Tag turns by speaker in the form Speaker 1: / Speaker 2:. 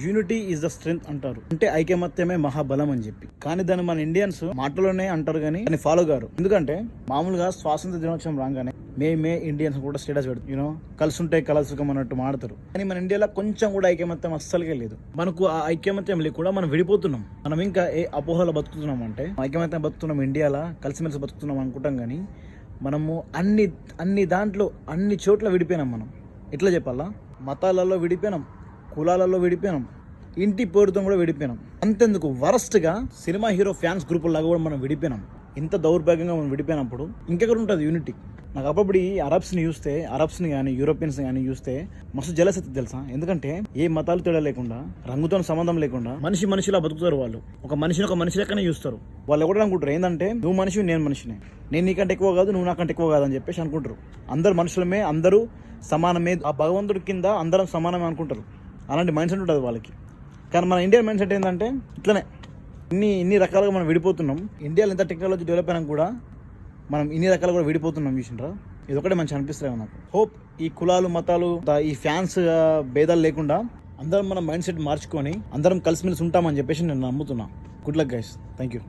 Speaker 1: Unity is the strength అంటారు, అంటే ఐకమత్యమే మహాబలం అని చెప్పి. కానీ దాన్ని మన ఇండియన్స్ మాటలోనే అంటారు కానీ దాన్ని ఫాలో గారు. ఎందుకంటే మామూలుగా స్వాతంత్ర దినోత్సవం రాగానే మే ఇండియన్స్ కూడా స్టేటస్ పెడతారు, యూనో కలిసి ఉంటే కలసుకం అన్నట్టు మాడతారు. కానీ మన ఇండియాలో కొంచెం కూడా ఐకమత్యం అస్సలుకే లేదు. మనకు ఆ ఐకమత్యం లేకుండా మనం విడిపోతున్నాం. మనం ఇంకా ఏ అపోహలో బతుకుతున్నాం అంటే ఐకమత్యం బతుకుతున్నాం, ఇండియాలో కలిసిమెలిసి బతుకుతున్నాం అనుకుంటాం. కానీ మనము అన్ని దాంట్లో అన్ని చోట్ల విడిపోయినాం. మనం ఎట్లా చెప్పాలా, మతాలలో విడిపోయినాం, కులాలలో విడిపోయినాం, ఇంటి పేరుతో కూడా విడిపోయినాం. అంతెందుకు వరస్ట్గా సినిమా హీరో ఫ్యాన్స్ గ్రూపులాగా కూడా మనం విడిపోయినాం. ఇంత దౌర్భాగ్యంగా మనం విడిపోయినప్పుడు ఇంకెక్కడ ఉంటుంది యూనిటీ? నాకు అప్పుడు ఈ అరబ్స్ని కానీ యూరోపియన్స్ కానీ చూస్తే మస్తు జలస్ అవుతుంది తెలుసా. ఎందుకంటే ఏ మతాలు తేడా లేకుండా, రంగుతో సంబంధం లేకుండా మనిషిలా బతుకుతారు. వాళ్ళు ఒక మనిషి లెక్కనే చూస్తారు. వాళ్ళు కూడా అనుకుంటారు ఏంటంటే నువ్వు మనిషి, నేను మనిషినే, నేను నీకంటే ఎక్కువ కాదు, నువ్వు నాకంటే ఎక్కువ కాదు అని చెప్పేసి అనుకుంటారు. అందరు మనుషులమే, అందరూ సమానమే, ఆ భగవంతుడి కింద అందరం సమానమే అనుకుంటారు. అలాంటి మైండ్ సెట్ ఉంటుంది వాళ్ళకి. కానీ మన ఇండియన్ మైండ్ సెట్ ఏంటంటే ఇట్లనే ఇన్ని రకాలుగా మనం విడిపోతున్నాం. ఇండియాలో ఎంత టెక్నాలజీ డెవలప్ అయినా కూడా మనం ఇన్ని రకాలు కూడా విడిపోతున్నాం. చూసిండ్రా, ఇది ఒకటే మంచి అనిపిస్తుంది నాకు. హోప్ ఈ కులాలు మతాలు ఈ ఫ్యాన్స్ భేదాలు లేకుండా అందరం మన మైండ్ సెట్ మార్చుకొని అందరం కలిసిమెలిసి ఉంటామని చెప్పేసి నేను నమ్ముతున్నా. Good luck guys, thank you.